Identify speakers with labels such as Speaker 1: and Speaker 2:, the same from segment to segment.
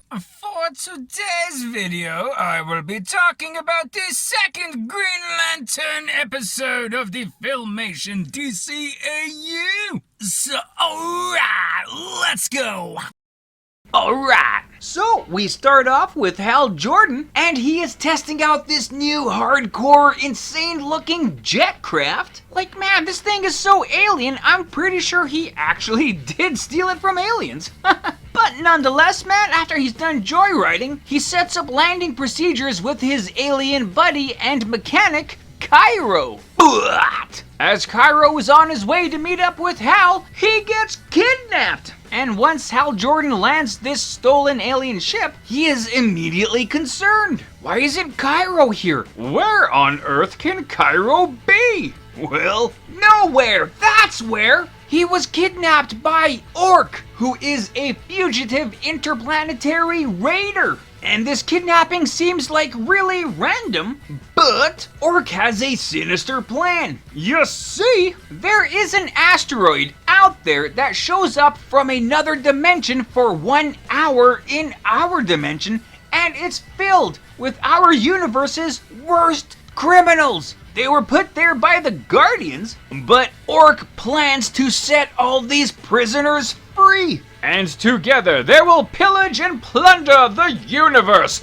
Speaker 1: For today's video, I will be talking about the second Green Lantern episode of the Filmation DCAU. So, alright, let's go!
Speaker 2: Alright, so we start off with Hal Jordan, and he is testing out this new hardcore, insane looking jet craft. Like, man, this thing is so alien, I'm pretty sure he actually did steal it from aliens. But nonetheless, man, after he's done joyriding, he sets up landing procedures with his alien buddy and mechanic, Cairo. But as Cairo is on his way to meet up with Hal, he gets kidnapped. And once Hal Jordan lands this stolen alien ship, he is immediately concerned. Why isn't Cairo here? Where on earth can Cairo be? Well, nowhere, that's where! He was kidnapped by Orc, who is a fugitive interplanetary raider. And this kidnapping seems like really random, but Orc has a sinister plan. You see, there is an asteroid out there that shows up from another dimension for 1 hour in our dimension, and it's filled with our universe's worst criminals. They were put there by the Guardians, but Orc plans to set all these prisoners free. And together they will pillage and plunder the universe.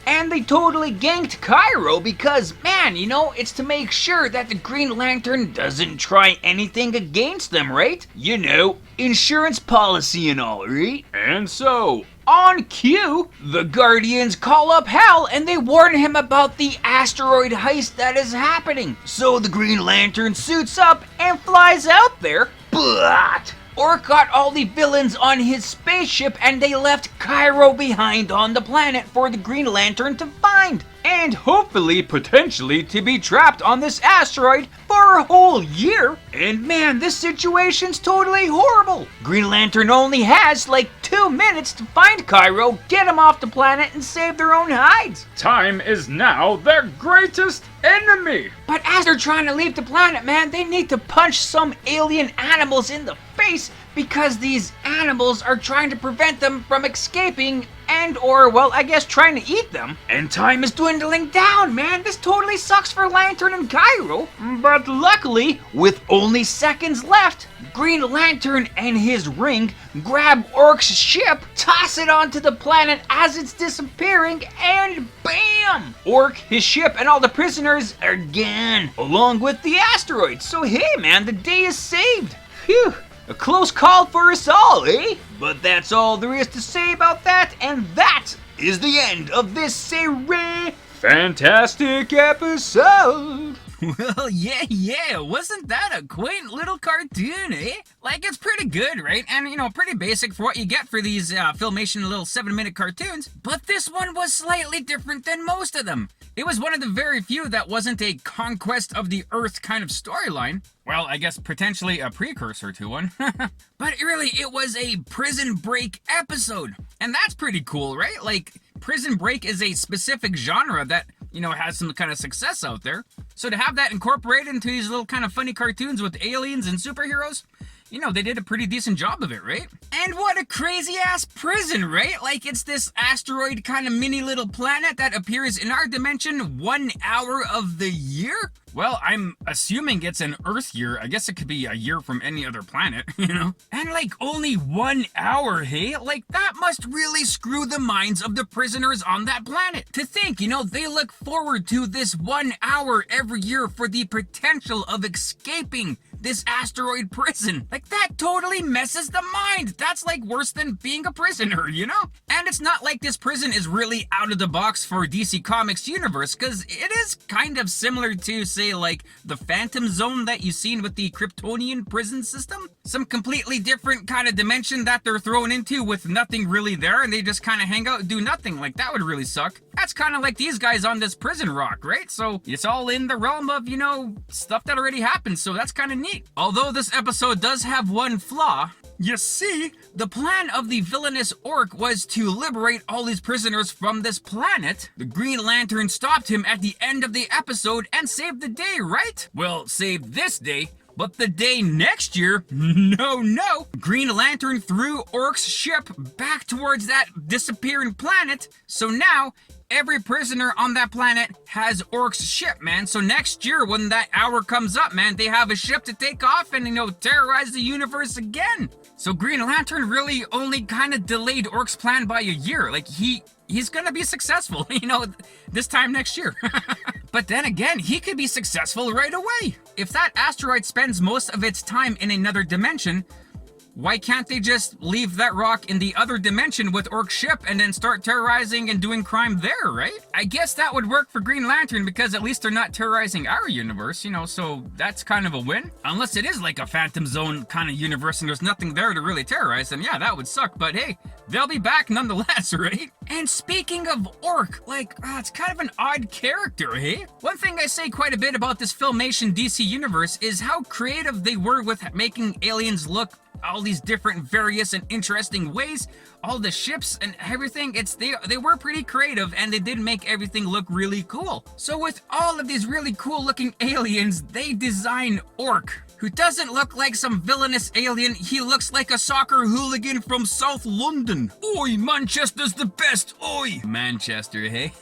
Speaker 2: And they totally ganked Cairo because, man, you know, it's to make sure that the Green Lantern doesn't try anything against them, right? You know, insurance policy and all, right? And so, on cue, the Guardians call up Hal and they warn him about the asteroid heist that is happening. So the Green Lantern suits up and flies out there, but Orc got all the villains on his spaceship and they left Cairo behind on the planet for the Green Lantern to find. And hopefully, potentially, to be trapped on this asteroid for a whole year. And man, this situation's totally horrible. Green Lantern only has like 2 minutes to find Cairo, get him off the planet, and save their own hides.
Speaker 3: Time is now their greatest enemy.
Speaker 2: But as they're trying to leave the planet, man, they need to punch some alien animals in the face because these animals are trying to prevent them from escaping and or, well, I guess trying to eat them. And time is dwindling down, man. This totally sucks for Lantern and Cairo. But luckily, with only seconds left, Green Lantern and his ring grab Orc's ship, toss it onto the planet as it's disappearing, and bam! Orc, his ship, and all the prisoners are gone, along with the asteroid. So hey, man, the day is saved. Phew. A close call for us all, eh? But that's all there is to say about that, and that is the end of this series.
Speaker 3: Fantastic episode.
Speaker 1: Well, yeah, wasn't that a quaint little cartoon, eh? Like, it's pretty good, right? And, you know, pretty basic for what you get for these Filmation little 7-minute cartoons. But this one was slightly different than most of them. It was one of the very few that wasn't a conquest of the Earth kind of storyline. Well, I guess potentially a precursor to one. But really, it was a prison break episode. And that's pretty cool, right? Like, prison break is a specific genre that, you know, has some kind of success out there. So to have that incorporated into these little kind of funny cartoons with aliens and superheroes, you know, they did a pretty decent job of it, right? And what a crazy-ass prison, right? Like, it's this asteroid kind of mini little planet that appears in our dimension 1 hour of the year? Well, I'm assuming it's an Earth year. I guess it could be a year from any other planet, you know? And like, only 1 hour, hey? Like, that must really screw the minds of the prisoners on that planet. To think, you know, they look forward to this 1 hour every year for the potential of escaping this asteroid prison. Like, that totally messes the mind. That's like worse than being a prisoner, you know? And it's not like this prison is really out of the box for DC Comics universe, because it is kind of similar to, say, like the Phantom Zone that you've seen with the Kryptonian prison system. Some completely different kind of dimension that they're thrown into with nothing really there, and they just kind of hang out and do nothing. Like, that would really suck. That's kind of like these guys on this prison rock, right? So it's all in the realm of, you know, stuff that already happened, so that's kind of neat. Although this episode does have one flaw. You see, the plan of the villainous Orc was to liberate all these prisoners from this planet. The Green Lantern stopped him at the end of the episode and saved the day, right? Well, saved this day, But the day next year, no, Green Lantern threw Orc's ship back towards that disappearing planet. So now, every prisoner on that planet has Orc's ship, man. So next year, when that hour comes up, man, they have a ship to take off and, terrorize the universe again. So Green Lantern really only kind of delayed Orc's plan by a year. Like, he's gonna be successful, this time next year. But then again, he could be successful right away. If that asteroid spends most of its time in another dimension, why can't they just leave that rock in the other dimension with Orc's ship and then start terrorizing and doing crime there, right? I guess that would work for Green Lantern because at least they're not terrorizing our universe, so that's kind of a win. Unless it is like a Phantom Zone kind of universe and there's nothing there to really terrorize, then yeah, that would suck. But hey, they'll be back nonetheless, right? And speaking of Orc, it's kind of an odd character, hey? One thing I say quite a bit about this Filmation DC universe is how creative they were with making aliens look all these different various and interesting ways, all the ships and everything. They were pretty creative and they did make everything look really cool. So with all of these really cool looking aliens, they design Orc, who doesn't look like some villainous alien. He looks like a soccer hooligan from South London. Oi, Manchester's the best, oi! Manchester, hey?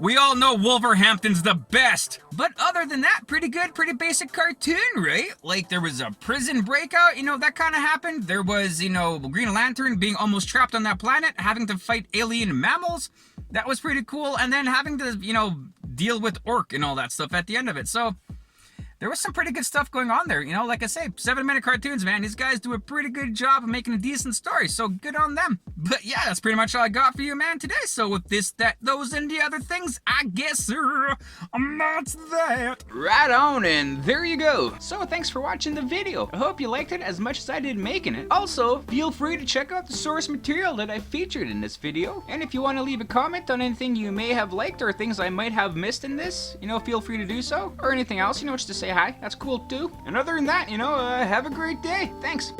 Speaker 1: We all know Wolverhampton's the best. But other than that, pretty good, pretty basic cartoon, right? Like, there was a prison breakout, that kind of happened. There was, Green Lantern being almost trapped on that planet, having to fight alien mammals. That was pretty cool. And then having to, deal with Orc and all that stuff at the end of it. So there was some pretty good stuff going on there. Like I say, 7-minute cartoons, man. These guys do a pretty good job of making a decent story, so good on them. But yeah, that's pretty much all I got for you, man, today. So with this, that, those, and the other things, I guess, that's that.
Speaker 2: Right on, and there you go. So thanks for watching the video. I hope you liked it as much as I did making it. Also, feel free to check out the source material that I featured in this video. And if you want to leave a comment on anything you may have liked or things I might have missed in this, feel free to do so. Or anything else, just to say hi. That's cool too. And other than that, have a great day. Thanks.